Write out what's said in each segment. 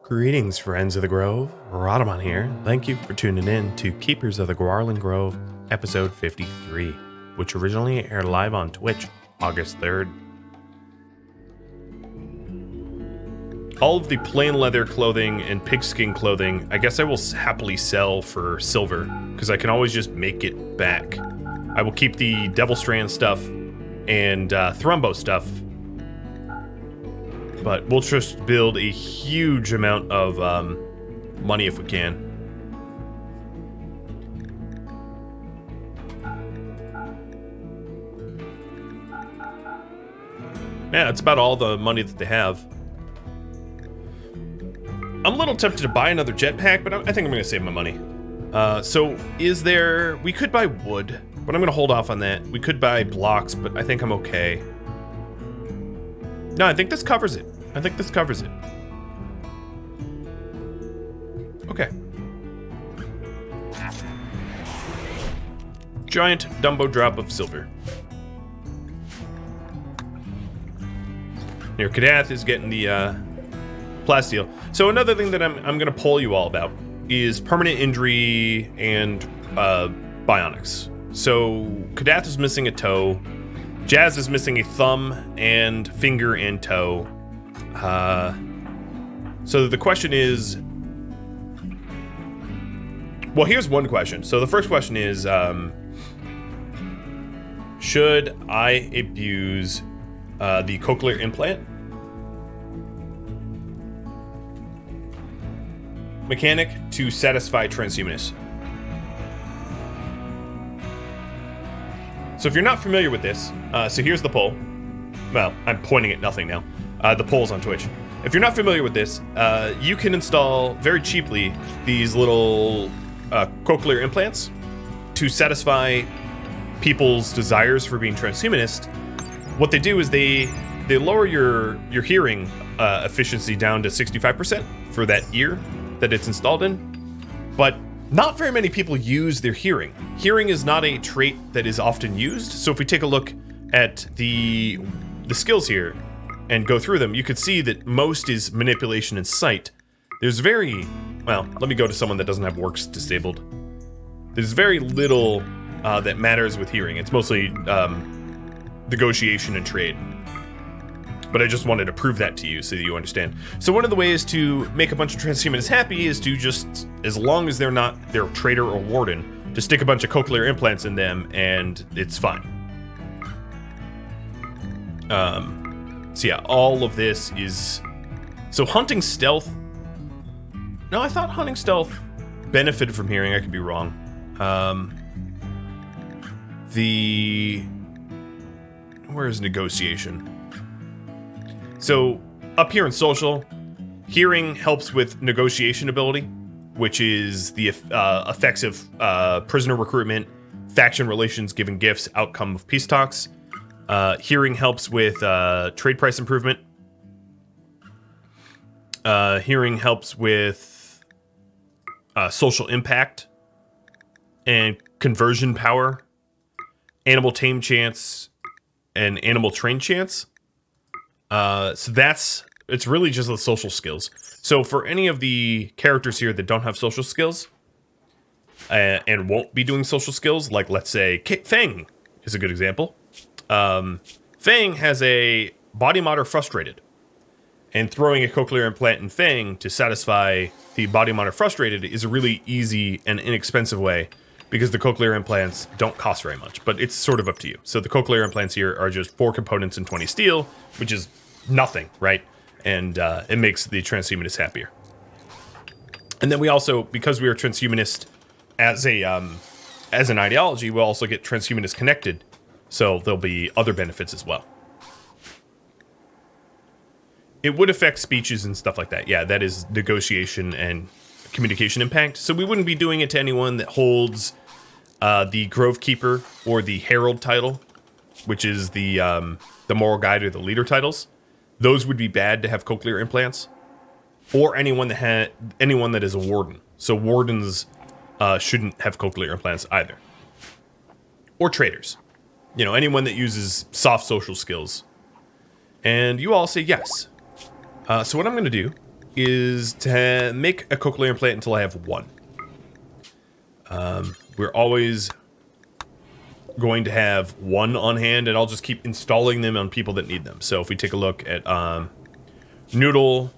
Greetings, friends of the Grove. Rhadamant here. Thank you for tuning in to Keepers of the Gauranlen Grove, episode 53, which originally aired live on Twitch, August 3rd. All of the plain leather clothing and pigskin clothing, I guess I will happily sell for silver, because I can always just make it back. I will keep the Devil Strand stuff and Thrumbo stuff, but we'll just build a huge amount of money if we can. Yeah, it's about all the money that they have. I'm a little tempted to buy another jetpack, but I think I'm going to save my money. So is there... We could buy wood, but I'm going to hold off on that. We could buy blocks, but I think I'm okay. No, I think this covers it. Okay. Giant Dumbo drop of silver. Here, Kadath is getting the plasteel. So another thing that I'm going to poll you all about is permanent injury and bionics. So Kadath is missing a toe. Jazz is missing a thumb and finger and toe. So the question is... Well, here's one question. So the first question is, should I abuse the cochlear implant? Mechanic to satisfy transhumanists. So if you're not familiar with this, so here's the poll. Well, I'm pointing at nothing now. The poll's on Twitch. If you're not familiar with this, you can install very cheaply these little cochlear implants to satisfy people's desires for being transhumanist. What they do is they lower your hearing efficiency down to 65% for that ear that it's installed in, but not very many people use their hearing. Hearing is not a trait that is often used, so if we take a look at the skills here and go through them, you could see that most is manipulation and sight. There's very, well, let me go to someone that doesn't have works disabled. There's very little that matters with hearing. It's mostly negotiation and trade. But I just wanted to prove that to you so that you understand. So one of the ways to make a bunch of transhumanists happy is to just, as long as they're not their trader or warden, to stick a bunch of cochlear implants in them and it's fine. So yeah, all of this is... So hunting stealth... No, I thought hunting stealth benefited from hearing. I could be wrong. Where's negotiation? So up here in social, hearing helps with negotiation ability, which is the effects of prisoner recruitment, faction relations, giving gifts, outcome of peace talks. Hearing helps with trade price improvement. Hearing helps with social impact and conversion power, animal tame chance, and animal train chance. So it's really just the social skills. So for any of the characters here that don't have social skills and won't be doing social skills, like let's say Fang is a good example. Fang has a body mod or frustrated, and throwing a cochlear implant in Fang to satisfy the body mod or frustrated is a really easy and inexpensive way, because the cochlear implants don't cost very much, but it's sort of up to you. So the cochlear implants here are just 4 components and 20 steel, which is nothing, right? And it makes the transhumanists happier. And then we also, because we are transhumanist as an ideology, we'll also get transhumanist connected. So there'll be other benefits as well. It would affect speeches and stuff like that. Yeah, that is negotiation and communication impact. So we wouldn't be doing it to anyone that holds the Grove Keeper or the Herald title, which is the Moral Guide or the Leader titles. Those would be bad to have cochlear implants, or anyone that is a warden. So wardens shouldn't have cochlear implants either, or traders. You know, anyone that uses soft social skills. And you all say yes. So what I'm going to do is to make a cochlear implant until I have one. We're always going to have one on hand, and I'll just keep installing them on people that need them. So if we take a look at Noodle,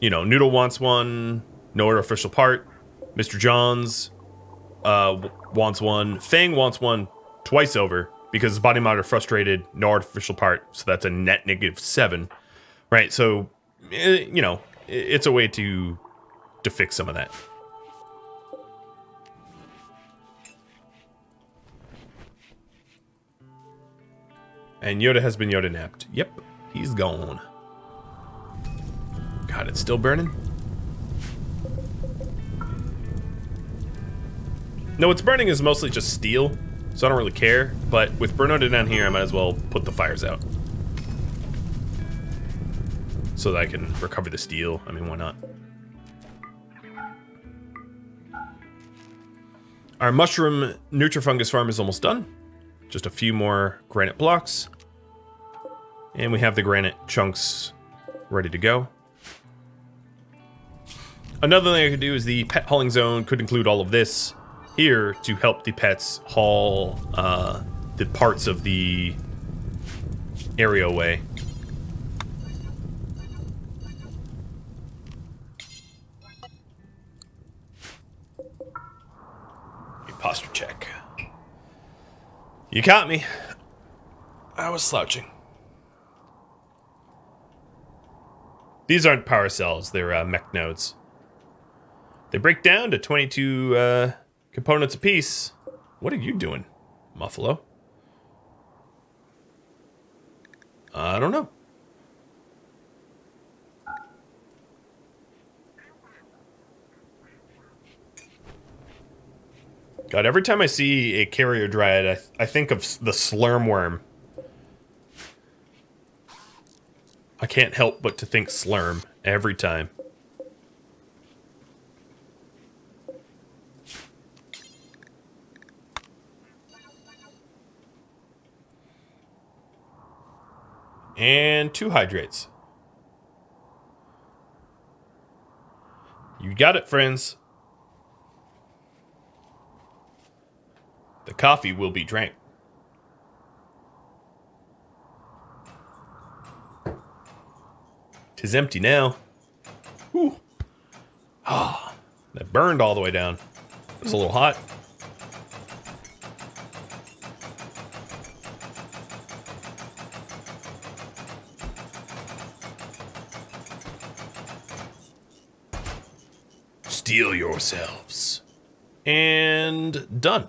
Noodle wants one, no artificial part. Mr. Johns wants one. Fang wants one twice over because his body monitor frustrated, no artificial part, so that's a net -7. Right, so, it's a way to fix some of that. And Yoda has been Yoda napped. Yep, he's gone. God, it's still burning? No, what's burning is mostly just steel, so I don't really care. But with Bernardo down here, I might as well put the fires out. So that I can recover the steel. I mean, why not? Our mushroom nutrifungus farm is almost done. Just a few more granite blocks. And we have the granite chunks ready to go. Another thing I could do is the pet hauling zone could include all of this here to help the pets haul the parts of the area away. Posture check. You caught me. I was slouching. These aren't power cells, they're mech nodes. They break down to 22 components apiece. What are you doing, Muffalo? I don't know. God, every time I see a carrier dryad, I think of the slurm worm. I can't help but to think slurm every time. And 2 hydrates. You got it, friends. The coffee will be drank. Tis empty now. Whew. Ah, that burned all the way down. It's a little hot. Steel yourselves. And done.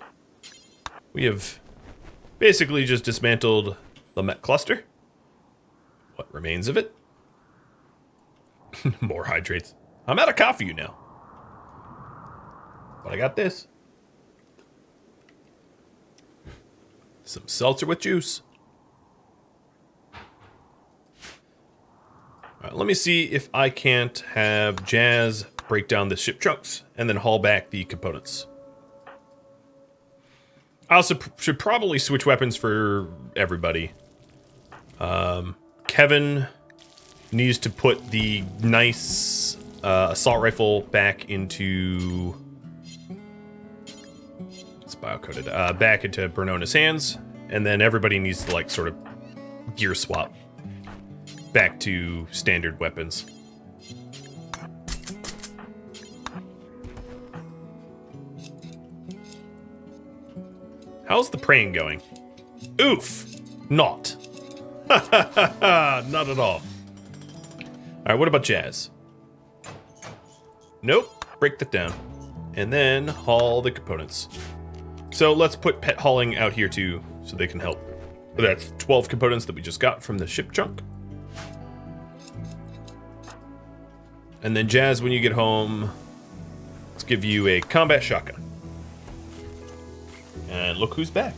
We have basically just dismantled the mech cluster. What remains of it? More hydrates. I'm out of coffee now. But I got this. Some seltzer with juice. All right, let me see if I can't have Jazz break down the ship chunks and then haul back the components. I also should probably switch weapons for everybody. Kevin needs to put the nice assault rifle back into... It's bio-coded. Back into Bernona's hands. And then everybody needs to, like, sort of gear swap back to standard weapons. How's the praying going? Oof! Not. Not at all. Alright, what about Jazz? Nope. Break that down. And then haul the components. So let's put pet hauling out here too, so they can help. That's 12 components that we just got from the ship chunk. And then Jazz, when you get home, let's give you a combat shotgun. And look who's back.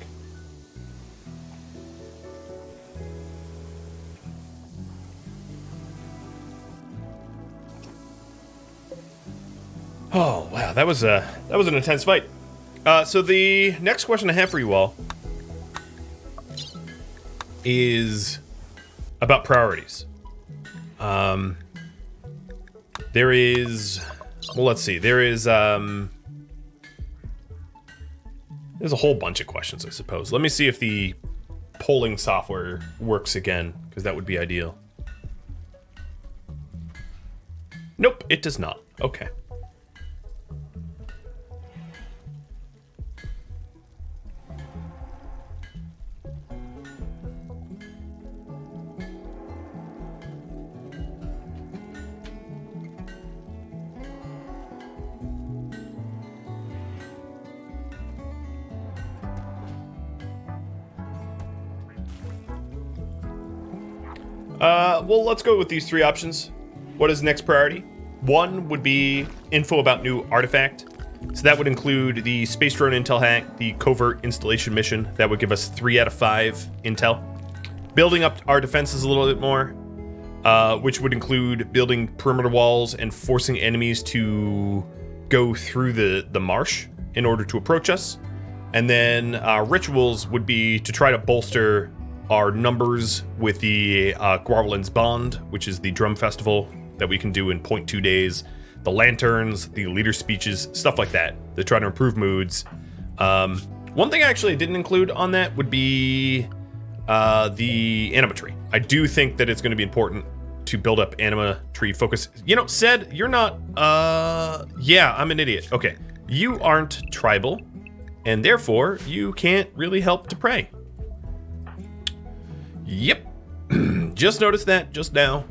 Oh wow, that was an intense fight. So the next question I have for you all is about priorities. There is... Well, let's see. There's a whole bunch of questions, I suppose. Let me see if the polling software works again, because that would be ideal. Nope, it does not. Okay. Well, let's go with these three options. What is next priority? One would be info about new artifact. So that would include the space drone intel hack, the covert installation mission. That would give us 3 out of 5 intel. Building up our defenses a little bit more, which would include building perimeter walls and forcing enemies to go through the marsh in order to approach us. And then rituals would be to try to bolster our numbers with the Gauranlen's Bond, which is the drum festival that we can do in 0.2 days, the lanterns, the leader speeches, stuff like that. They try to improve moods. One thing actually I didn't include on that would be the anima tree. I do think that it's going to be important to build up anima tree focus. You know, Sed, you're not, yeah, I'm an idiot. Okay, you aren't tribal, and therefore you can't really help to pray. Yep. Just noticed that just now.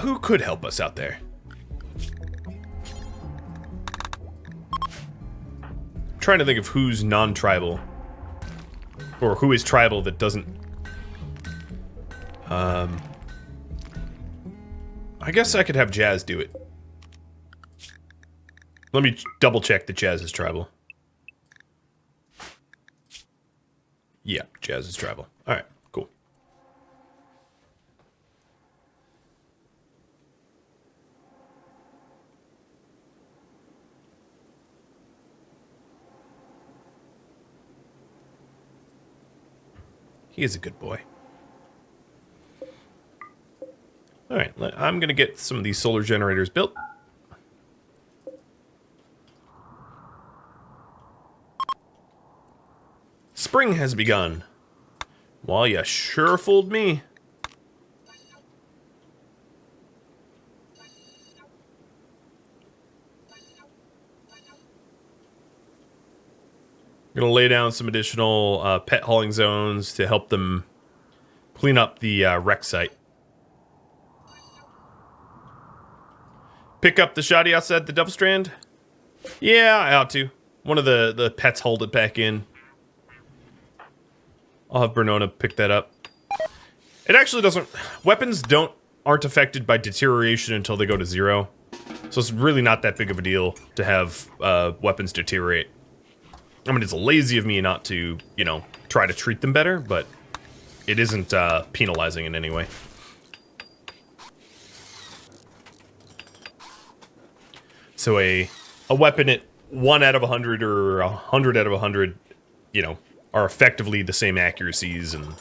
Who could help us out there? I'm trying to think of who's non-tribal. Or who is tribal that doesn't... I guess I could have Jazz do it. Let me double check that Jazz is tribal. Yeah, Jazz is tribal. Alright, cool. He is a good boy. Alright, I'm gonna get some of these solar generators built. Spring has begun. Well, you sure fooled me. I'm gonna lay down some additional pet hauling zones to help them clean up the wreck site. Pick up the shoddy outside the Devil Strand? Yeah, I ought to. One of the pets hauled it back in. I'll have Bernona pick that up. It actually doesn't... Weapons aren't affected by deterioration until they go to 0. So it's really not that big of a deal to have weapons deteriorate. I mean, it's lazy of me not to, you know, try to treat them better, but it isn't penalizing in any way. So a weapon at 1 out of 100 or 100 out of 100, you know, are effectively the same accuracies, and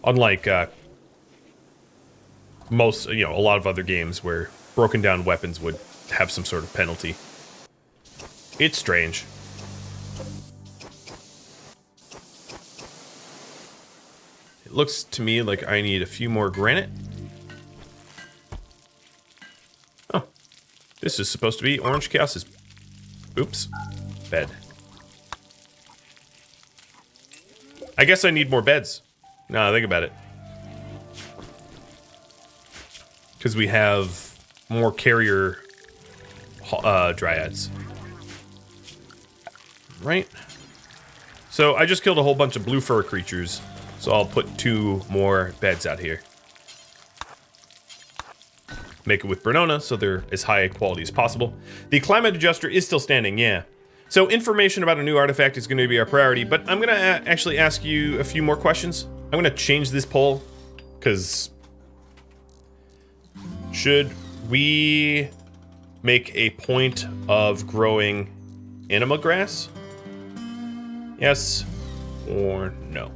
unlike most, you know, a lot of other games where broken down weapons would have some sort of penalty. It's strange. It looks to me like I need a few more granite. Oh, this is supposed to be Orange Chaos's. Oops, bed. I guess I need more beds. Now I think about it. Because we have more carrier dryads. Right? So I just killed a whole bunch of blue fur creatures. So I'll put 2 more beds out here. Make it with Bernona so they're as high quality as possible. The climate adjuster is still standing, yeah. So information about a new artifact is going to be our priority, but I'm going to actually ask you a few more questions. I'm going to change this poll, because should we make a point of growing anima grass? Yes or no?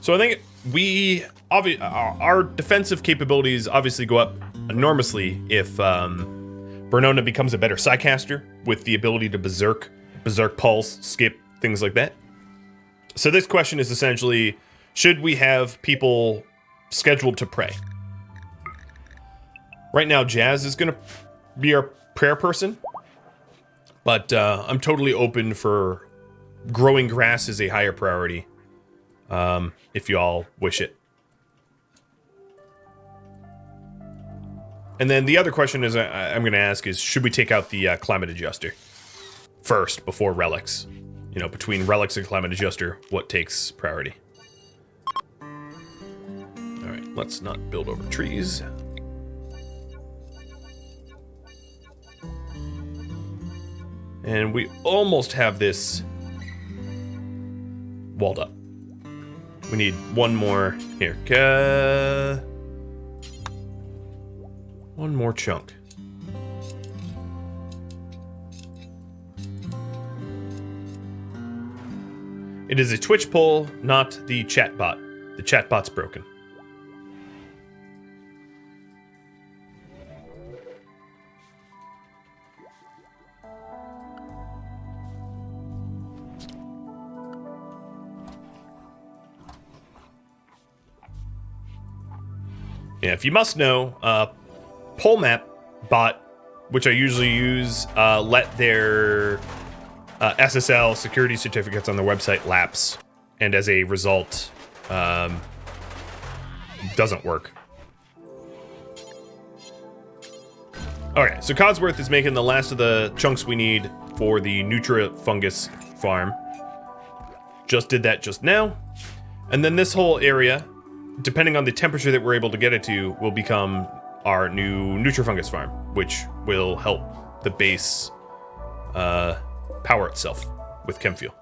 So I think we our defensive capabilities obviously go up enormously if Bernona becomes a better Psycaster with the ability to Berserk, Pulse, Skip, things like that. So this question is essentially, should we have people scheduled to pray? Right now, Jazz is going to be our prayer person, but I'm totally open for growing grass as a higher priority, if you all wish it. And then the other question is I'm going to ask is, should we take out the climate adjuster first before relics? You know, between relics and climate adjuster, what takes priority? All right, let's not build over trees. And we almost have this walled up. We need one more here. One more chunk. It is a Twitch poll, not the chatbot. The chatbot's broken. Yeah, if you must know, Poll Map bot, which I usually use, let their SSL security certificates on their website lapse, and as a result, doesn't work. Okay, so Codsworth is making the last of the chunks we need for the nutrifungus farm. Just did that just now. And then this whole area, depending on the temperature that we're able to get it to, will become our new nutrifungus farm, which will help the base power itself with chem fuel.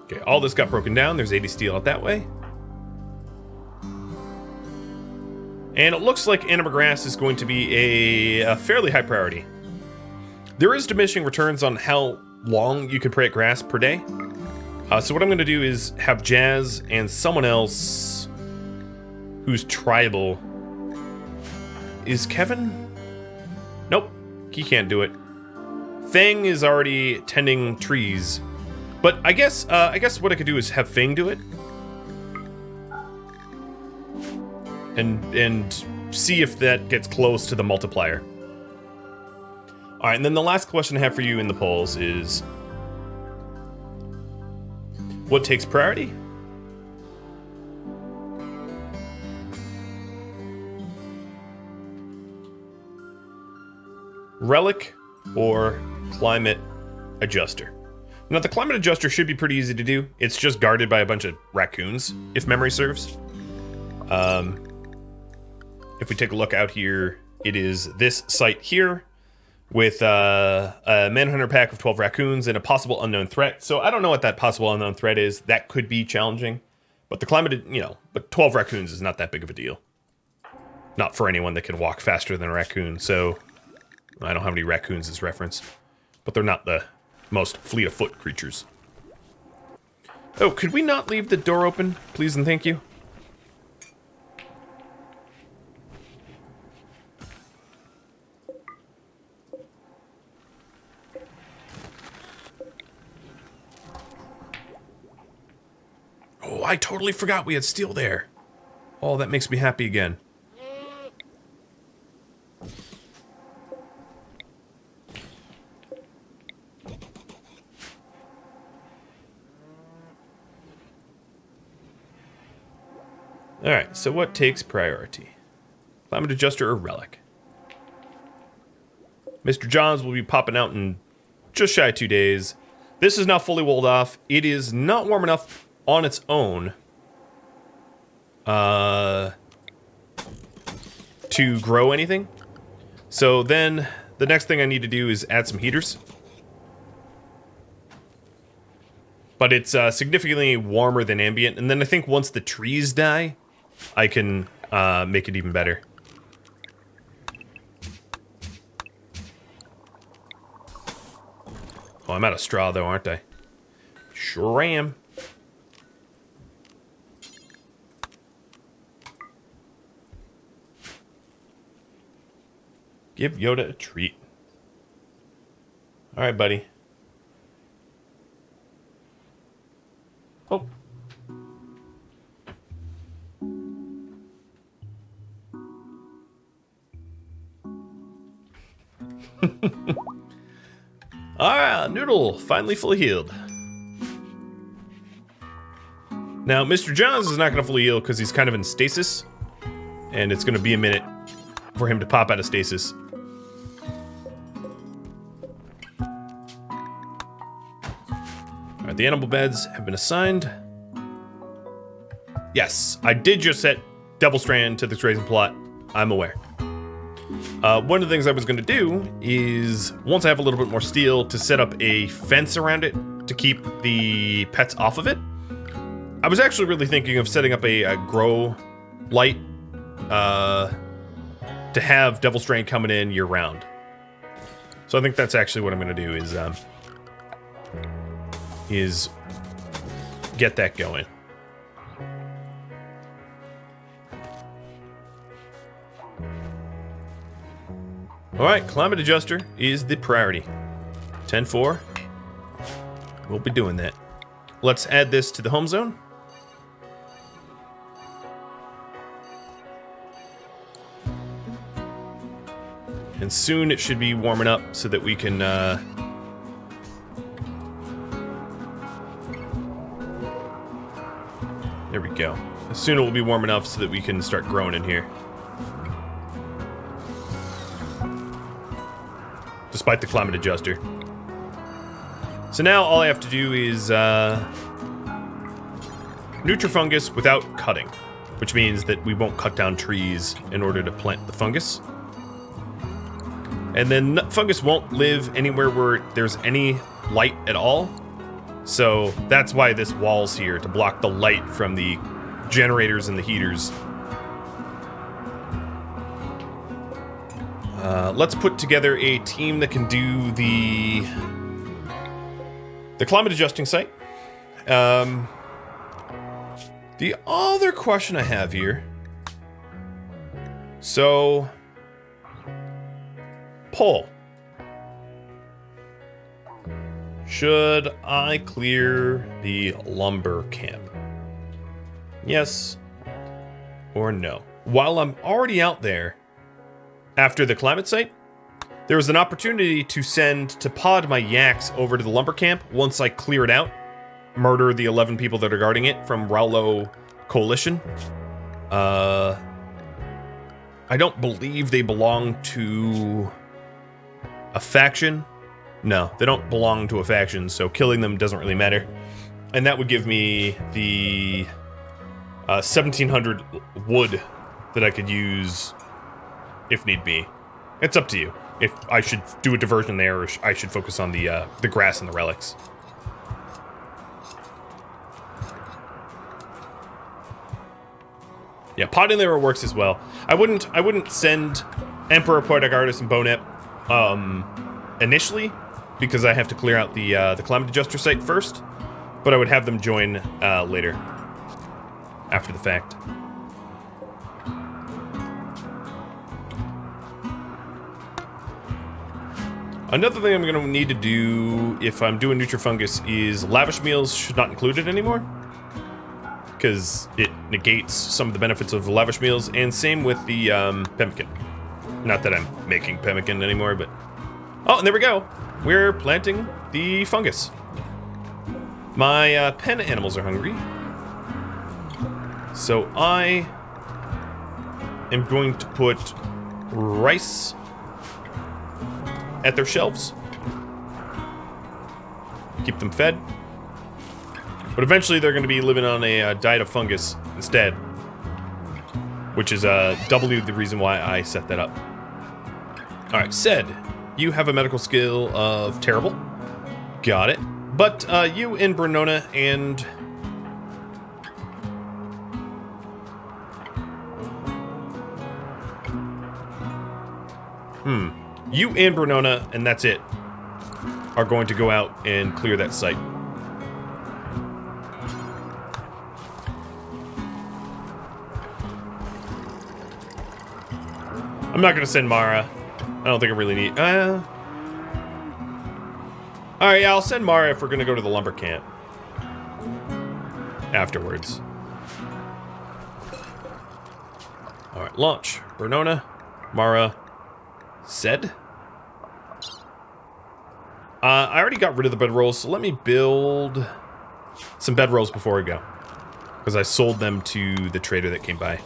Okay, all this got broken down. There's 80 steel out that way. And it looks like Anima Grass is going to be a fairly high priority. There is diminishing returns on how long you can pray at grass per day. So what I'm going to do is have Jazz and someone else who's tribal. Is Kevin? Nope, he can't do it. Fang is already tending trees. But I guess what I could do is have Fang do it. And see if that gets close to the multiplier. All right, and then the last question I have for you in the polls is, what takes priority? Relic or climate adjuster? Now, the climate adjuster should be pretty easy to do. It's just guarded by a bunch of raccoons, if memory serves. If we take a look out here, it is this site here with a Manhunter pack of 12 raccoons and a possible unknown threat. So I don't know what that possible unknown threat is. That could be challenging. But the climate, but 12 raccoons is not that big of a deal. Not for anyone that can walk faster than a raccoon. So I don't have any raccoons as reference. But they're not the most fleet of foot creatures. Oh, could we not leave the door open, please and thank you? Oh, I totally forgot we had steel there. Oh, that makes me happy again. Alright, so what takes priority? Climate adjuster or relic? Mr. Johns will be popping out in just shy of 2 days. This is now fully walled off. It is not warm enough on its own to grow anything. So then the next thing I need to do is add some heaters. But it's significantly warmer than ambient. And then I think once the trees die, I can make it even better. Oh, I'm out of straw, though, aren't I? Sure am. Give Yoda a treat. All right, buddy. Oh. Alright, Noodle, finally fully healed. Now, Mr. Johns is not going to fully heal because he's kind of in stasis. And it's going to be a minute for him to pop out of stasis. Alright, the animal beds have been assigned. Yes, I did just set Devil Strand to this grazing plot. I'm aware. One of the things I was going to do is, once I have a little bit more steel, to set up a fence around it to keep the pets off of it. I was actually really thinking of setting up a grow light to have Devil Strain coming in year round. So I think that's actually what I'm going to do is get that going. Alright, climate adjuster is the priority. 10-4. We'll be doing that. Let's add this to the home zone. And soon it should be warming up so that we can there we go. Soon it will be warm enough so that we can start growing in here. Despite the climate adjuster. So now all I have to do is nutrifungus without cutting, which means that we won't cut down trees in order to plant the fungus. And then fungus won't live anywhere where there's any light at all. So that's why this wall's here, to block the light from the generators and the heaters. Let's put together a team that can do the climate adjusting site. The other question I have here. So, poll. Should I clear the lumber camp? Yes or no? While I'm already out there, after the climate site, there was an opportunity to pod my yaks over to the lumber camp once I clear it out, murder the 11 people that are guarding it from Rowlow Coalition. I don't believe they belong to a faction. No, they don't belong to a faction, so killing them doesn't really matter. And that would give me the 1,700 wood that I could use if need be. It's up to you. If I should do a diversion there, or I should focus on the grass and the relics. Yeah, potting there works as well. I wouldn't send Emperor, Poetic Artist, and Bonet initially, because I have to clear out the climate adjuster site first. But I would have them join later, after the fact. Another thing I'm going to need to do if I'm doing nutrifungus is lavish meals should not include it anymore, because it negates some of the benefits of the lavish meals, and same with the pemmican. Not that I'm making pemmican anymore, but... Oh, and there we go. We're planting the fungus. My pen animals are hungry, so I am going to put rice at their shelves. Keep them fed. But eventually they're going to be living on a diet of fungus instead, which is doubly the reason why I set that up. Alright, Ced, you have a medical skill of terrible. Got it. But you and Bernona and... You and Bernona, and that's it. are going to go out and clear that site. I'm not going to send Mara. I don't think I really need... Alright, yeah, I'll send Mara if we're going to go to the lumber camp. Afterwards. Alright, launch. Bernona, Mara, Zed. I already got rid of the bedrolls, so let me build some bedrolls before we go. Because I sold them to the trader that came by.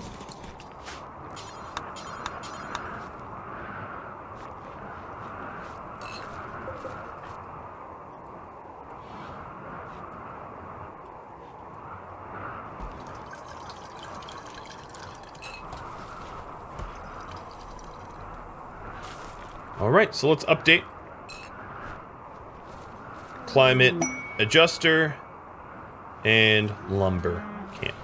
Alright, so let's update. Climate adjuster and lumber camp.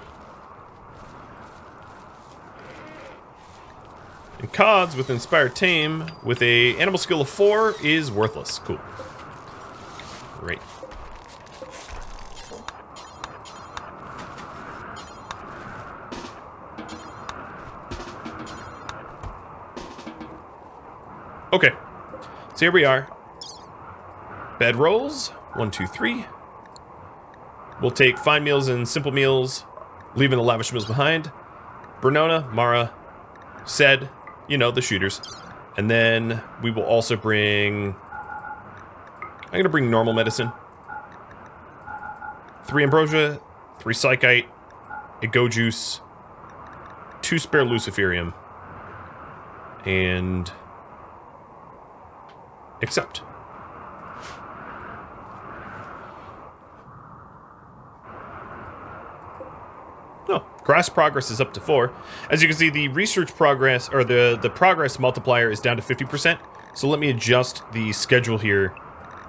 And Cods with Inspire Tame with a animal skill of 4 is worthless. Cool. Great. Okay, so here we are. Bedrolls, 1, 2, 3. We'll take fine meals and simple meals, leaving the lavish meals behind. Bernona, Mara, Zed, you know, the shooters. And then we will also bring... I'm going to bring normal medicine. 3 ambrosia, 3 psychite, a go juice, 2 spare luciferium, and... accept. Oh, grass progress is up to 4. As you can see, the research progress, or the progress multiplier is down to 50%. So let me adjust the schedule here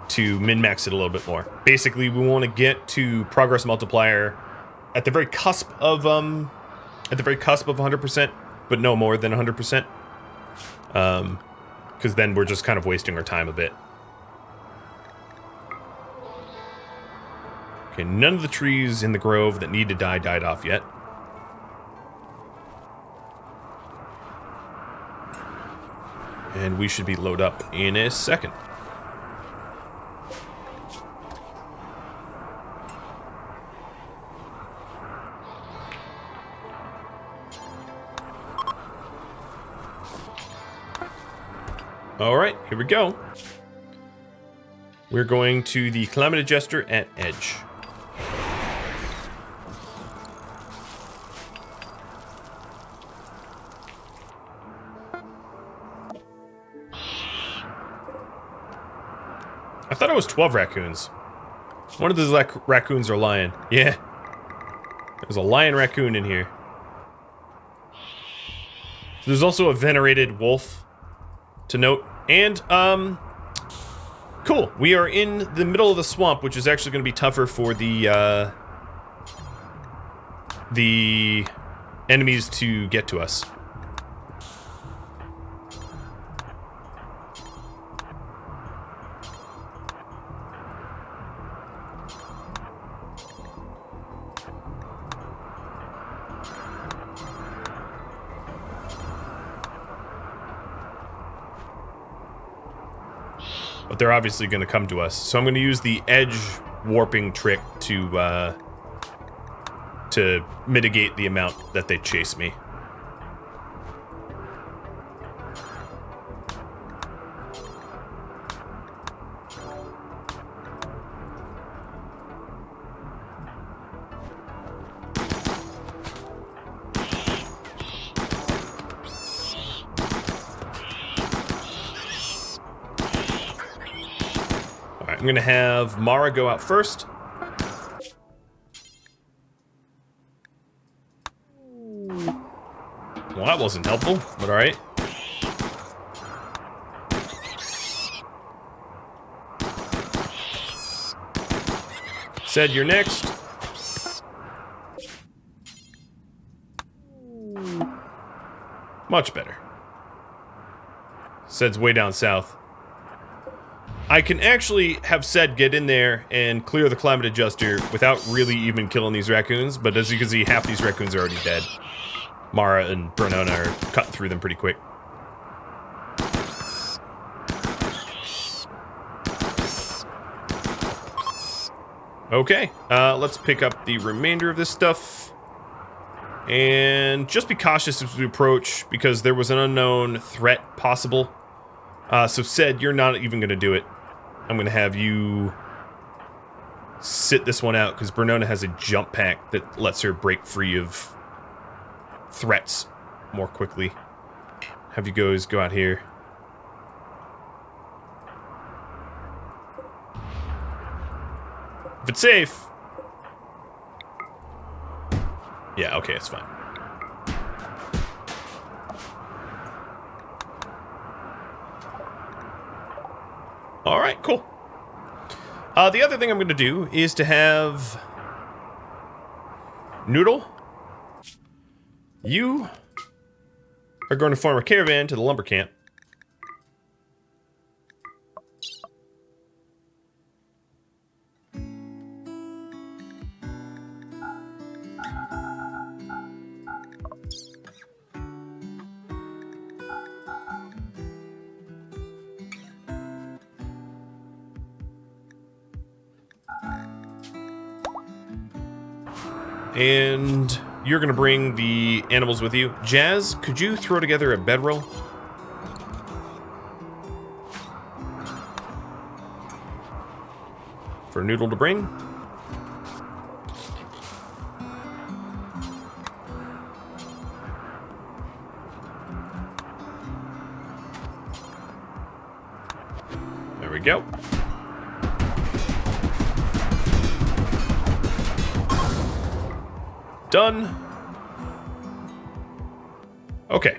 to min-max it a little bit more. Basically, we want to get to progress multiplier at the very cusp of 100%, but no more than 100%. Because then we're just kind of wasting our time a bit. Okay, none of the trees in the grove that need to die died off yet. And we should be loaded up in a second. Alright, here we go. We're going to the climate adjuster at Edge. I thought it was 12 raccoons. One of those raccoons are lion. Yeah. There's a lion raccoon in here. There's also a venerated wolf to note. And, cool. We are in the middle of the swamp, which is actually going to be tougher for the enemies to get to us. But they're obviously going to come to us. So I'm going to use the edge warping trick to mitigate the amount that they chase me. I'm gonna have Mara go out first. Well, that wasn't helpful, but alright. Zed, you're next. Much better. Zed's way down south. I can actually have said get in there and clear the climate adjuster without really even killing these raccoons, but as you can see, half these raccoons are already dead. Mara and Bernona are cutting through them pretty quick. Okay, let's pick up the remainder of this stuff. And just be cautious as we approach, because there was an unknown threat possible. So Ced, you're not even going to do it. I'm going to have you sit this one out, because Bernona has a jump pack that lets her break free of threats more quickly. Have you guys go out here. If it's safe. Yeah, okay, it's fine. All right, cool. The other thing I'm going to do is to have Noodle. You are going to form a caravan to the lumber camp. And you're going to bring the animals with you. Jazz, could you throw together a bedroll? For Noodle to bring. There we go. Done. Okay,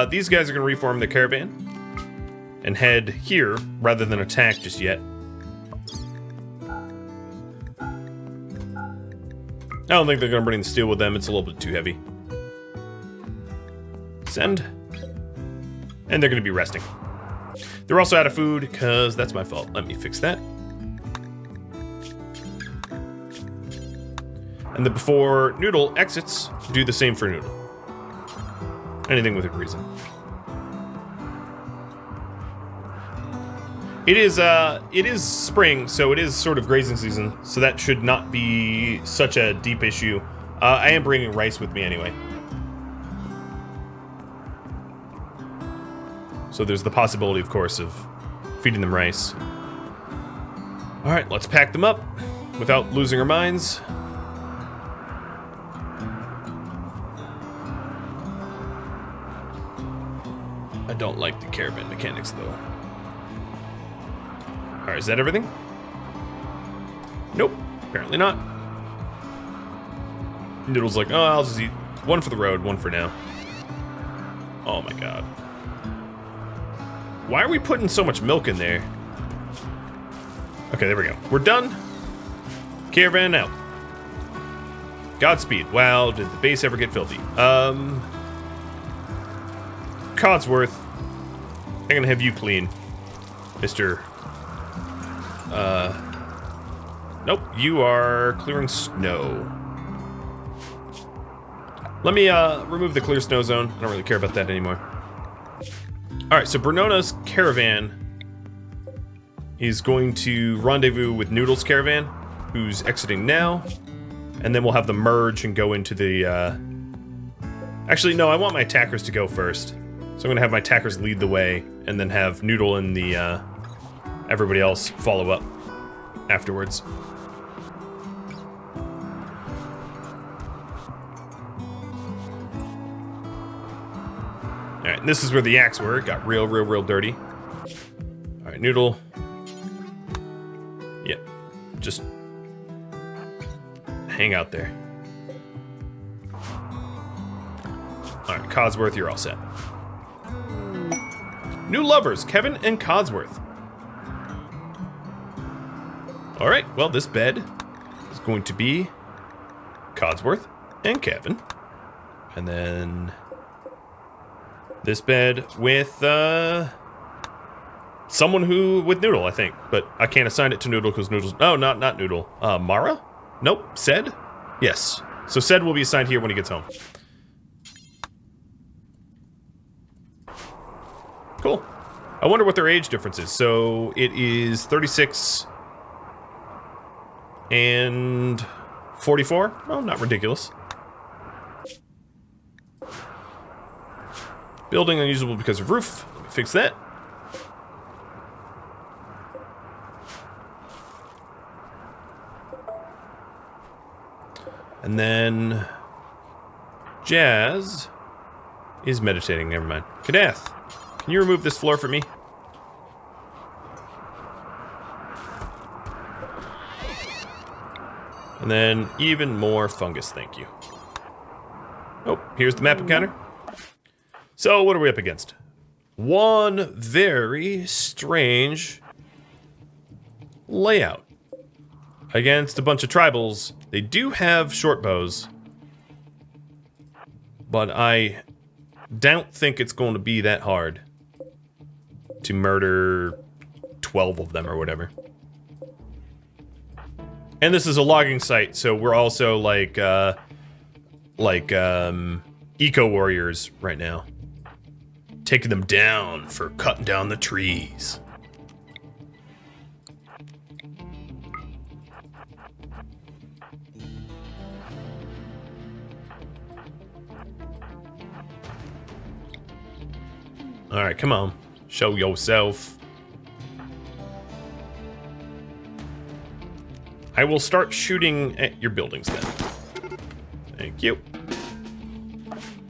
these guys are going to reform the caravan and head here rather than attack just yet. I don't think they're going to bring the steel with them. It's a little bit too heavy. Send. And they're going to be resting. They're also out of food because that's my fault. Let me fix that. And then before Noodle exits, do the same for Noodle. Anything with a reason. It is spring, so it is sort of grazing season, so that should not be such a deep issue. I am bringing rice with me anyway. So there's the possibility, of course, of feeding them rice. Alright, let's pack them up without losing our minds. I don't like the caravan mechanics, though. Alright, is that everything? Nope, apparently not. Noodle's like, oh, I'll just eat one for the road, one for now. Oh my god. Why are we putting so much milk in there? Okay, there we go. We're done. Caravan out. Godspeed. Wow, did the base ever get filthy? Codsworth. I'm gonna have you clean, Mr. Nope, you are clearing snow. Let me remove the clear snow zone. I don't really care about that anymore. Alright, so Bernona's caravan is going to rendezvous with Noodle's caravan, who's exiting now. And then we'll have them merge and go into the, Actually, no, I want my attackers to go first. So I'm gonna have my attackers lead the way, and then have Noodle and the, everybody else follow up afterwards. Alright, and this is where the axe were. It got real dirty. Alright, Noodle. Yep. Just hang out there. Alright, Codsworth, you're all set. New lovers, Kevin and Codsworth. Alright, well, this bed is going to be Codsworth and Kevin. And then this bed with Ced Someone who with Noodle, I think, but I can't assign it to Noodle because Noodle's not Noodle. Mara? Nope. Sed? Yes. So Sed will be assigned here when he gets home. Cool. I wonder what their age difference is. So it is 36 and 44. Well, not ridiculous. Building unusable because of roof. Fix that. And then Jazz is meditating. Never mind. Kadath, can you remove this floor for me? And then even more fungus, thank you. Oh, here's the map encounter. So what are we up against? One very strange layout. Against a bunch of tribals. They do have short bows. But I don't think it's going to be that hard to murder 12 of them or whatever. And this is a logging site, so we're also like eco warriors right now. Taking them down for cutting down the trees. Alright, come on. Show yourself. I will start shooting at your buildings then. Thank you.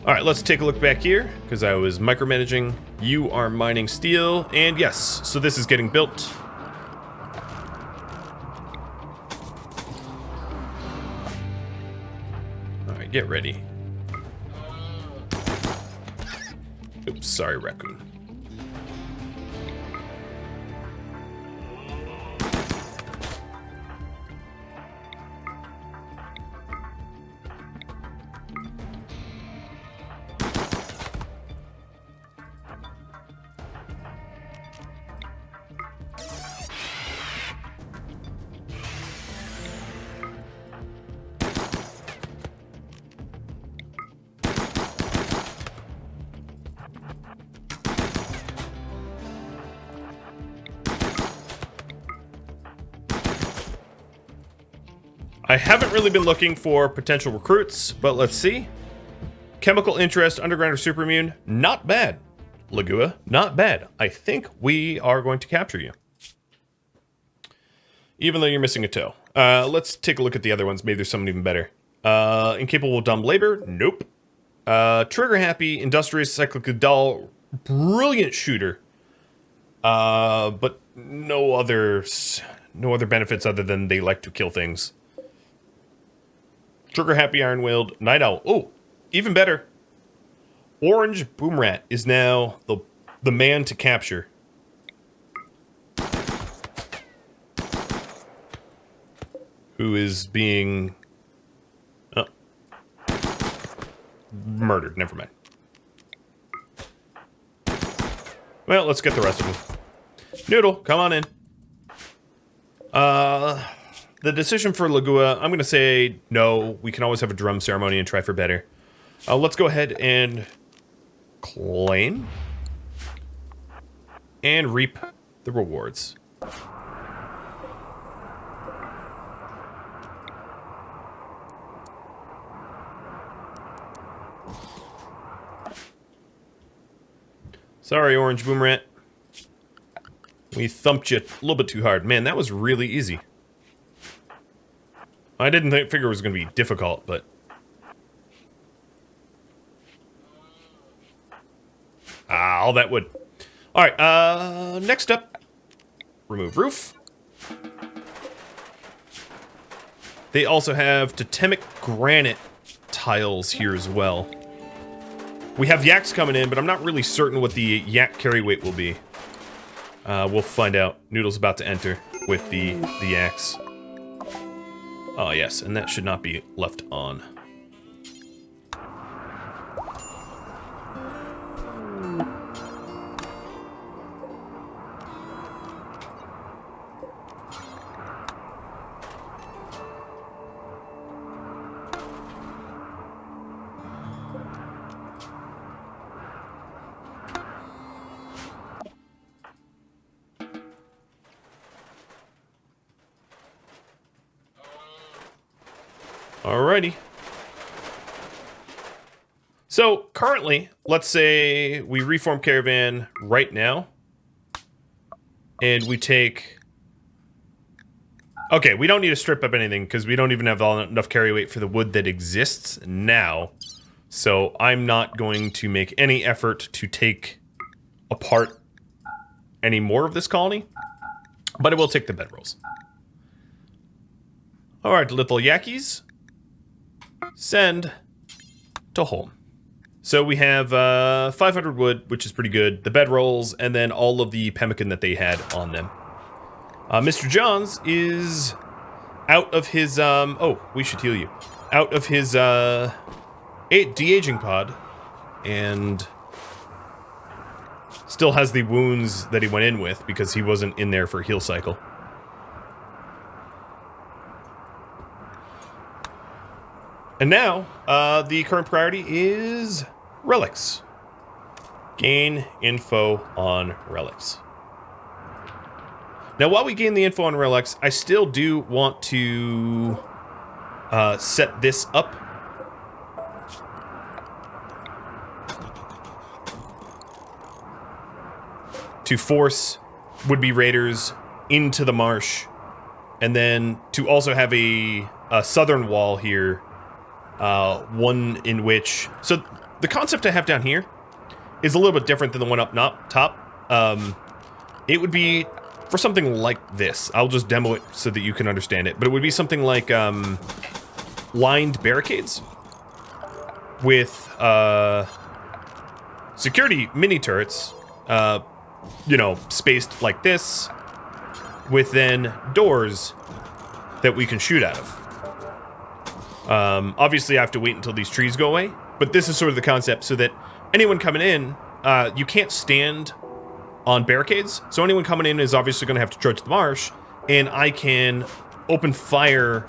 Alright, let's take a look back here, because I was micromanaging. You are mining steel, and yes, so this is getting built. Alright, get ready. Oops, sorry, Raccoon. I haven't really been looking for potential recruits, but let's see. Chemical interest, underground or super immune. Not bad. Lagua, not bad. I think we are going to capture you. Even though you're missing a toe. Let's take a look at the other ones. Maybe there's someone even better. Incapable of dumb labor. Nope. Trigger happy, industrious, cyclically dull, brilliant shooter. But no other benefits other than they like to kill things. Trigger happy, iron willed, night owl. Oh, even better. Orange boom rat is now the man to capture. Who is being murdered. Never mind. Well, let's get the rest of them. Noodle, come on in. The decision for Lagua, I'm going to say no. We can always have a drum ceremony and try for better. Let's go ahead and claim and reap the rewards. Sorry, Orange Boom Rat. We thumped you a little bit too hard. Man, that was really easy. I didn't figure it was going to be difficult, but... all that wood. Alright, next up. Remove roof. They also have totemic granite tiles here as well. We have yaks coming in, but I'm not really certain what the yak carry weight will be. We'll find out. Noodle's about to enter with the yaks. Oh, yes, and that should not be left on. Alrighty. So, currently, let's say we reform Caravan right now. And we take... Okay, we don't need to strip up anything because we don't even have enough carry weight for the wood that exists now. So I'm not going to make any effort to take apart any more of this colony. But I will take the bedrolls. Alright, little yakkies. Send to home. So we have 500 wood, which is pretty good. The bedrolls, and then all of the pemmican that they had on them. Mr. Johns is out of his, oh, we should heal you. Out of his, de-aging pod, and still has the wounds that he went in with because he wasn't in there for heal cycle. And now, the current priority is relics. Gain info on relics. Now, while we gain the info on relics, I still do want to set this up. To force would-be raiders into the marsh. And then to also have a southern wall here. One in which... So, the concept I have down here is a little bit different than the one up top. It would be... For something like this, I'll just demo it so that you can understand it. But it would be something like lined barricades with security mini turrets, you know, spaced like this, with then doors that we can shoot out of. Obviously, I have to wait until these trees go away, but this is sort of the concept so that anyone coming in, you can't stand on barricades, so anyone coming in is obviously going to have to trudge the marsh, and I can open fire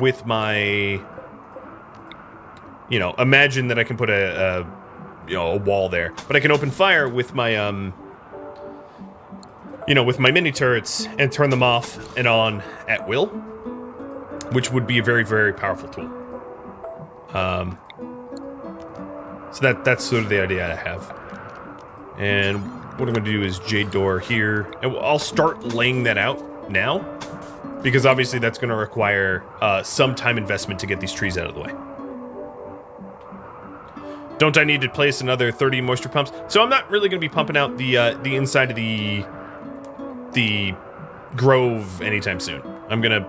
with my, you know, imagine that I can put a wall there, but I can open fire with my, you know, with my mini turrets and turn them off and on at will, which would be a very, very powerful tool. So that's sort of the idea I have. And what I'm going to do is Jade Door here. And I'll start laying that out now, because obviously that's going to require some time investment to get these trees out of the way. Don't I need to place another 30 moisture pumps? So I'm not really going to be pumping out the inside of the grove anytime soon. I'm going to...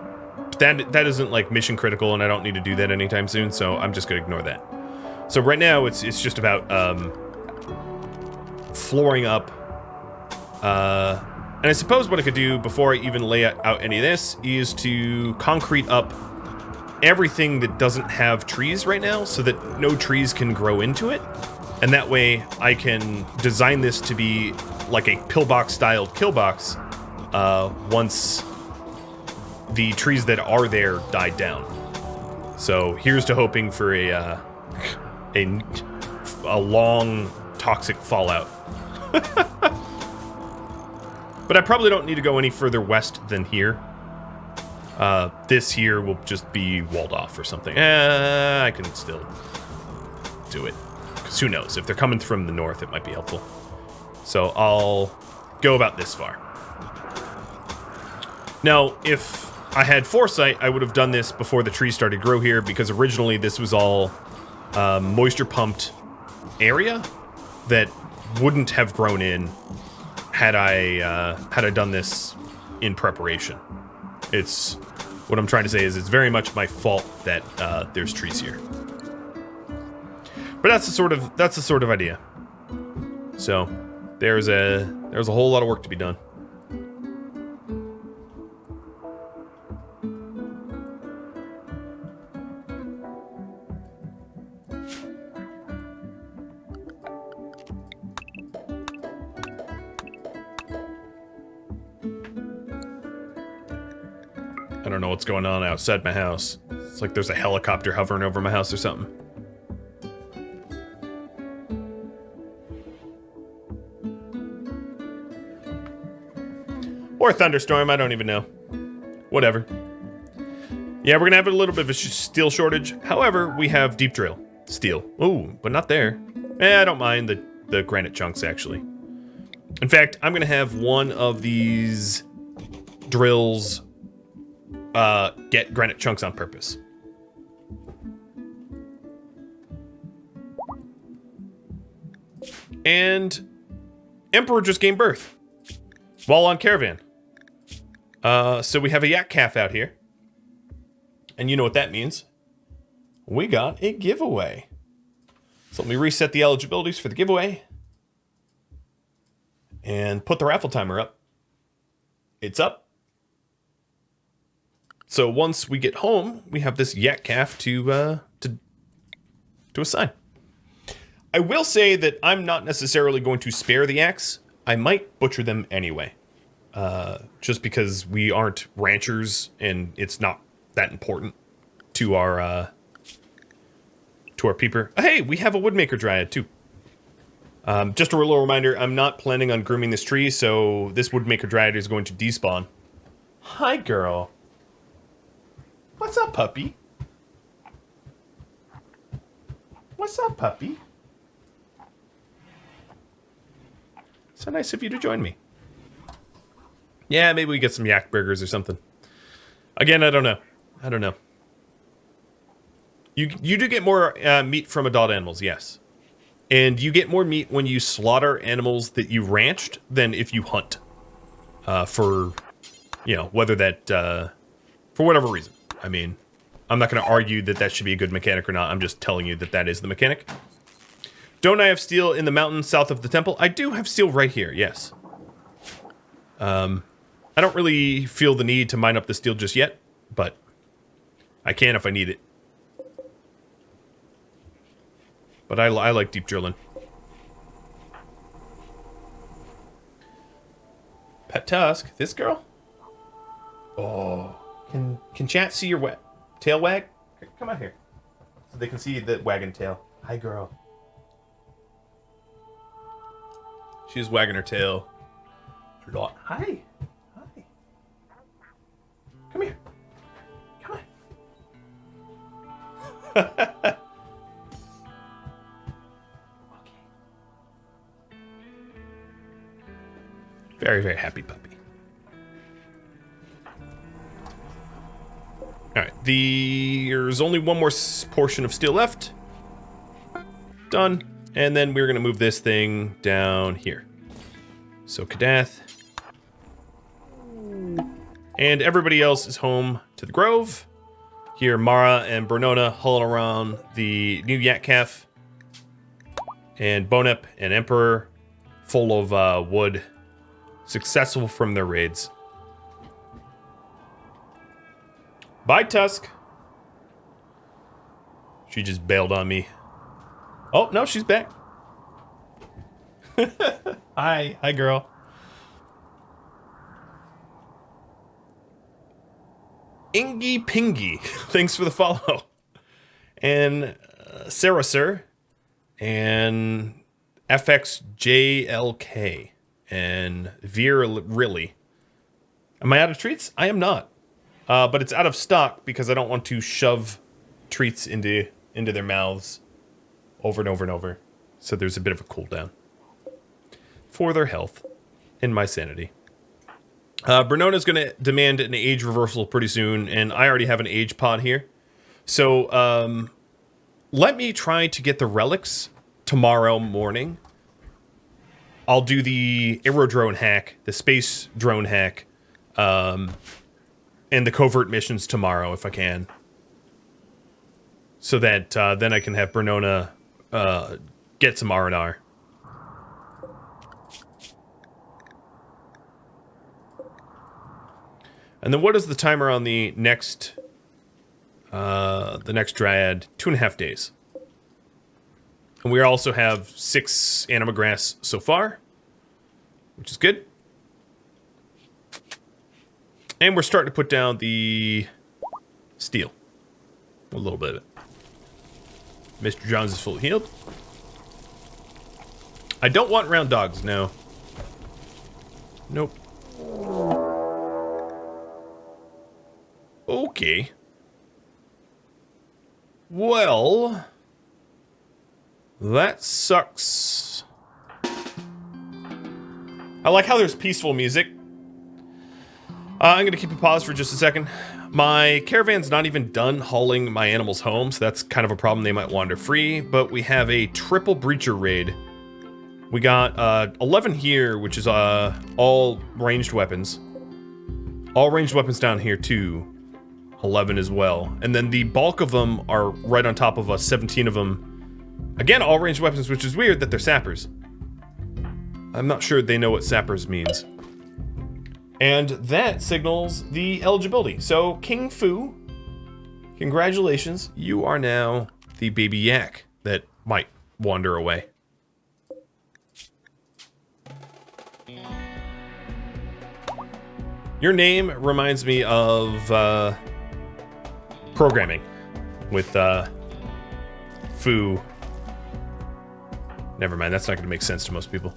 That isn't like mission critical, and I don't need to do that anytime soon, so I'm just going to ignore that. So right now it's just about flooring up. And I suppose what I could do before I even lay out any of this is to concrete up everything that doesn't have trees right now so that no trees can grow into it. And that way I can design this to be like a pillbox styled killbox once the trees that are there died down. So here's to hoping for a long toxic fallout. But I probably don't need to go any further west than here. This here will just be walled off or something. I can still do it. Because who knows? If they're coming from the north, it might be helpful. So I'll go about this far. Now, if I had foresight, I would have done this before the trees started to grow here, because originally this was all moisture pumped area that wouldn't have grown in had I done this in preparation. It's what I'm trying to say is it's very much my fault that there's trees here. But that's the sort of idea. So there's a whole lot of work to be done. I don't know what's going on outside my house. It's like there's a helicopter hovering over my house or something. Or a thunderstorm, I don't even know. Whatever. Yeah, we're gonna have a little bit of a steel shortage. However, we have deep drill steel. Ooh, but not there. I don't mind the granite chunks, actually. In fact, I'm gonna have one of these drills get granite chunks on purpose. And Emperor just gave birth while on Caravan. So we have a yak calf out here. And you know what that means. We got a giveaway. So let me reset the eligibilities for the giveaway. And put the raffle timer up. It's up. So once we get home, we have this yak calf to assign. I will say that I'm not necessarily going to spare the yaks. I might butcher them anyway. Just because we aren't ranchers and it's not that important to our peeper. Hey, we have a woodmaker dryad too. Just a little reminder, I'm not planning on grooming this tree, so this woodmaker dryad is going to despawn. Hi, girl. What's up, puppy? What's up, puppy? So nice of you to join me. Yeah, maybe we get some yak burgers or something. Again, I don't know. You do get more meat from adult animals, yes. And you get more meat when you slaughter animals that you ranched than if you hunt. For, you know, whether that, for whatever reason. I mean, I'm not going to argue that that should be a good mechanic or not. I'm just telling you that that is the mechanic. Don't I have steel in the mountains south of the temple? I do have steel right here, yes. I don't really feel the need to mine up the steel just yet, but I can if I need it. But I like deep drilling. Pet Tusk, this girl? Oh, can chat see your tail wag? Come out here, so they can see the wagging tail. Hi, girl. She's wagging her tail a lot. Hi. Hi. Come here. Come on. Okay. Very, very happy puppy. Alright, there's only one more portion of steel left. Done. And then we're going to move this thing down here. So Kadath. And everybody else is home to the Grove. Here, Mara and Bernona hauling around the new yak calf. And Bonep and Emperor full of wood. Successful from their raids. Bye, Tusk. She just bailed on me. Oh, no, she's back. Hi, girl. Ingy Pingy, thanks for the follow. And Sarah Sir. And FXJLK. And Veer Really. Am I out of treats? I am not. But it's out of stock because I don't want to shove treats into their mouths over and over and over. So there's a bit of a cooldown. For their health and my sanity. Bernona's going to demand an age reversal pretty soon, and I already have an age pod here. So let me try to get the relics tomorrow morning. I'll do the aerodrone hack, the space drone hack, and the covert missions tomorrow if I can. So that then I can have Bernona get some R&R. And then what is the timer on the next dryad? 2.5 days. And we also have 6 anima grass so far, which is good. And we're starting to put down the steel. A little bit of it. Mr. Johns is fully healed. I don't want round dogs, no. Nope. Okay. Well, that sucks. I like how there's peaceful music. I'm going to keep a pause for just a second. My caravan's not even done hauling my animals home, so that's kind of a problem. They might wander free, but we have a triple breacher raid. We got 11 here, which is all ranged weapons. All ranged weapons down here too. 11 as well. And then the bulk of them are right on top of us, 17 of them. Again, all ranged weapons, which is weird that they're sappers. I'm not sure they know what sappers means. And that signals the eligibility. So, King Fu, congratulations. You are now the baby yak that might wander away. Your name reminds me of programming with Fu. Never mind, that's not going to make sense to most people.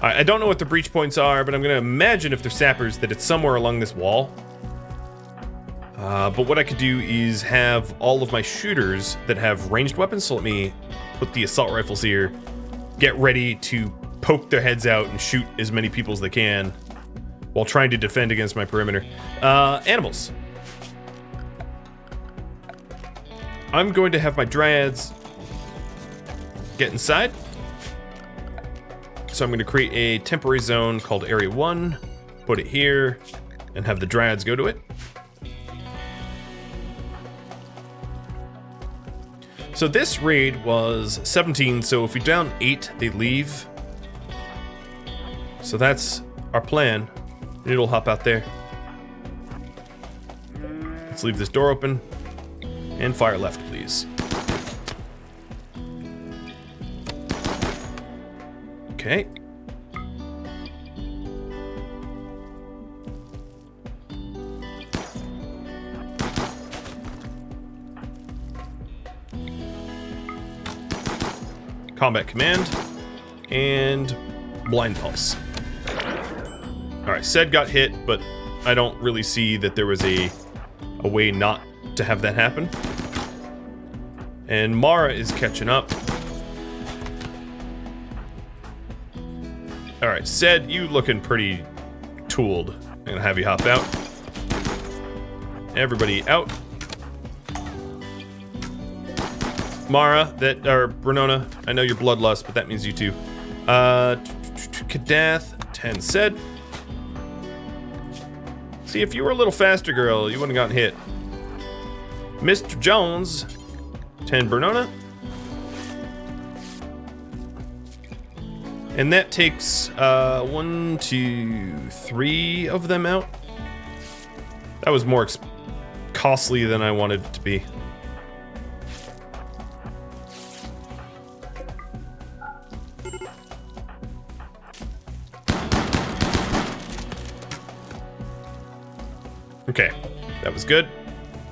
I don't know what the breach points are, but I'm going to imagine if they're sappers that it's somewhere along this wall. But what I could do is have all of my shooters that have ranged weapons, so let me put the assault rifles here, get ready to poke their heads out and shoot as many people as they can while trying to defend against my perimeter. Animals. I'm going to have my dryads get inside. So I'm going to create a temporary zone called Area 1, put it here, and have the dryads go to it. So this raid was 17, so if we down 8, they leave. So that's our plan. It'll hop out there. Let's leave this door open. And fire left, please. Okay. Combat command. And blind pulse. Alright, Sed got hit, but I don't really see that there was a way not to have that happen. And Mara is catching up. Alright, Sed, you looking pretty tooled. I'm gonna have you hop out. Everybody out. Mara, or Renona, I know you're bloodlust, but that means you too. Kadath, 10 Sed. See, if you were a little faster, girl, you wouldn't have gotten hit. Mr. Jones, 10 Bernona. And that takes 1, 2, 3 of them out. That was more costly than I wanted it to be. Okay, that was good.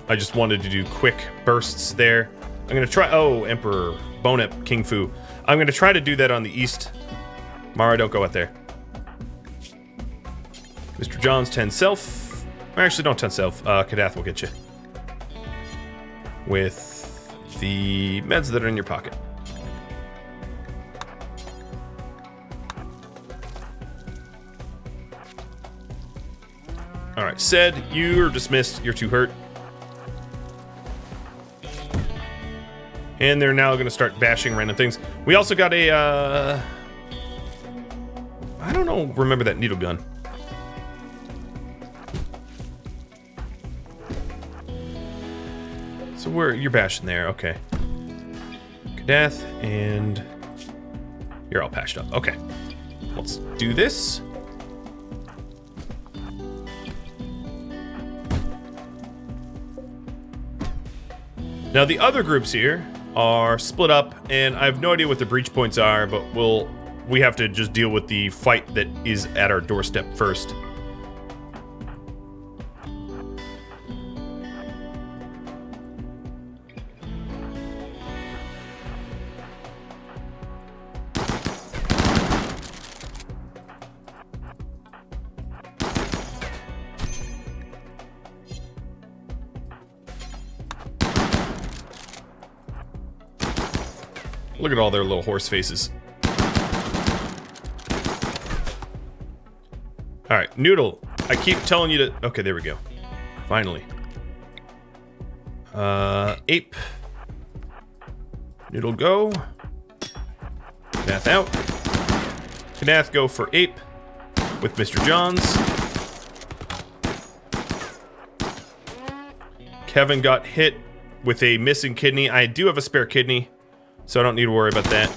I just wanted to do quick bursts there. I'm gonna try, oh, Emperor, Bonep, King Fu. I'm gonna try to do that on the east. Mara, don't go out there. Mr. John's 10 self. Actually, don't 10 self. Kadath will get you. With the meds that are in your pocket. Alright, Sed, you're dismissed. You're too hurt. And they're now going to start bashing random things. We also got a, I don't know, remember that needle gun. So you're bashing there, okay. Kadath, and you're all patched up. Okay, let's do this. Now the other groups here are split up, and I have no idea what the breach points are, but we have to just deal with the fight that is at our doorstep first. Look at all their little horse faces. Alright, Noodle. I keep telling you to... Okay, there we go. Finally. Ape. Noodle go. Knath out. Knath go for Ape with Mr. Johns. Kevin got hit with a missing kidney. I do have a spare kidney, so I don't need to worry about that.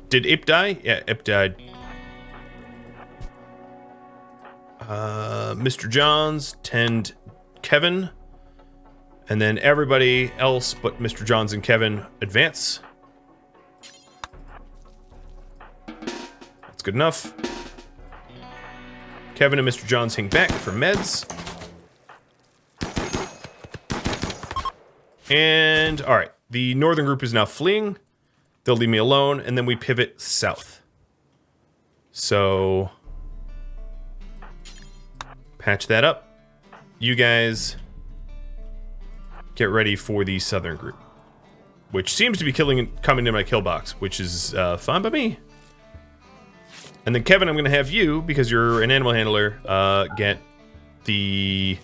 Did Ape die? Yeah, Ape died. Mr. Johns, tend Kevin. And then everybody else but Mr. Johns and Kevin advance. That's good enough. Kevin and Mr. Johns hang back for meds. And, alright, the northern group is now fleeing. They'll leave me alone, and then we pivot south. So, patch that up. You guys get ready for the southern group, which seems to be coming in my kill box, which is fine by me. And then Kevin, I'm going to have you, because you're an animal handler, get the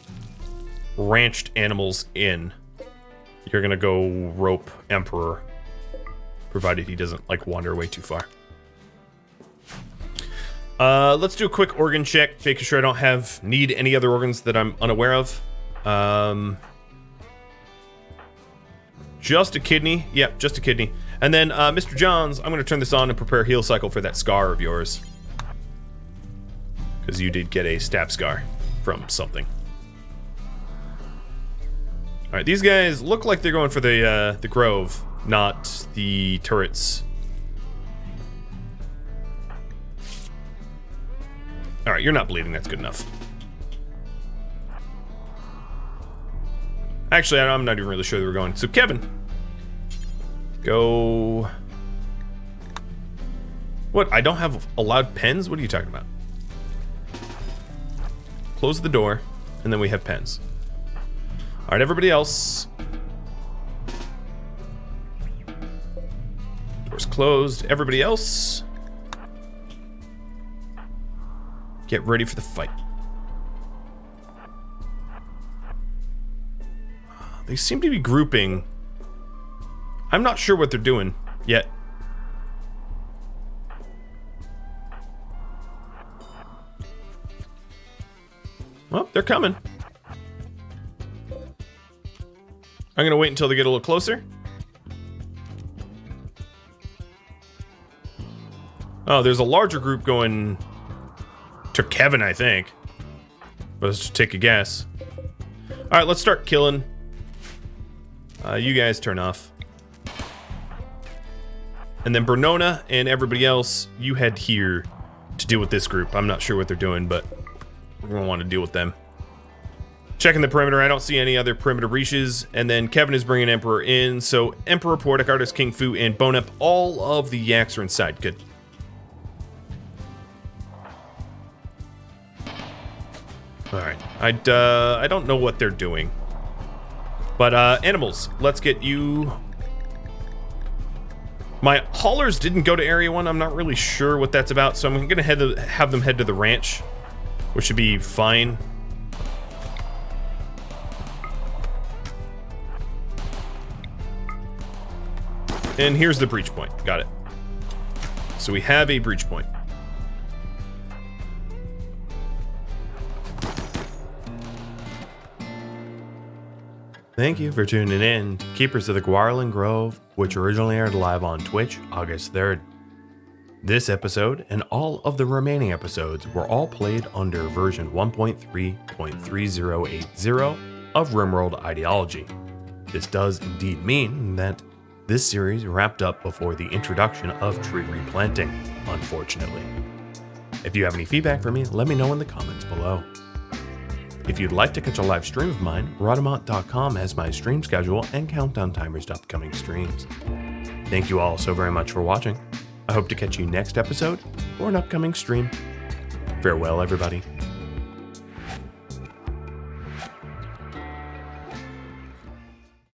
ranched animals in. You're going to go rope Emperor, provided he doesn't, like, wander away too far. Let's do a quick organ check, making sure I don't need any other organs that I'm unaware of. Just a kidney. Yep, just a kidney. And then, Mr. Johns, I'm going to turn this on and prepare a heal cycle for that scar of yours. Because you did get a stab scar from something. Alright, these guys look like they're going for the Grove, not the turrets. Alright, you're not bleeding, that's good enough. Actually, I'm not even really sure where we're going. So, Kevin. Go... What, I don't have allowed pens? What are you talking about? Close the door, and then we have pens. Alright, everybody else. Door's closed. Everybody else. Get ready for the fight. They seem to be grouping. I'm not sure what they're doing yet. Well, they're coming. I'm gonna wait until they get a little closer. Oh, there's a larger group going to Kevin, I think. Let's just take a guess. Alright, let's start killing. You guys turn off. And then Bernona and everybody else, you head here to deal with this group. I'm not sure what they're doing, but we're gonna want to deal with them. Checking the perimeter, I don't see any other perimeter breaches. And then Kevin is bringing Emperor in. So Emperor, Poetic Artist, King Fu, and Bonep, all of the yaks are inside. Good. Alright, I don't know what they're doing. But, animals, let's get you... My haulers didn't go to Area 1, I'm not really sure what that's about, so I'm gonna have them head to the ranch, which should be fine. And here's the breach point, got it. So we have a breach point. Thank you for tuning in to Keepers of the Gauranlen Grove, which originally aired live on Twitch August 3rd. This episode and all of the remaining episodes were all played under version 1.3.3080 of RimWorld Ideology. This does indeed mean that this series wrapped up before the introduction of tree replanting, unfortunately. If you have any feedback for me, let me know in the comments below. If you'd like to catch a live stream of mine, Rhadamant.com has my stream schedule and countdown timers to upcoming streams. Thank you all so very much for watching. I hope to catch you next episode or an upcoming stream. Farewell, everybody.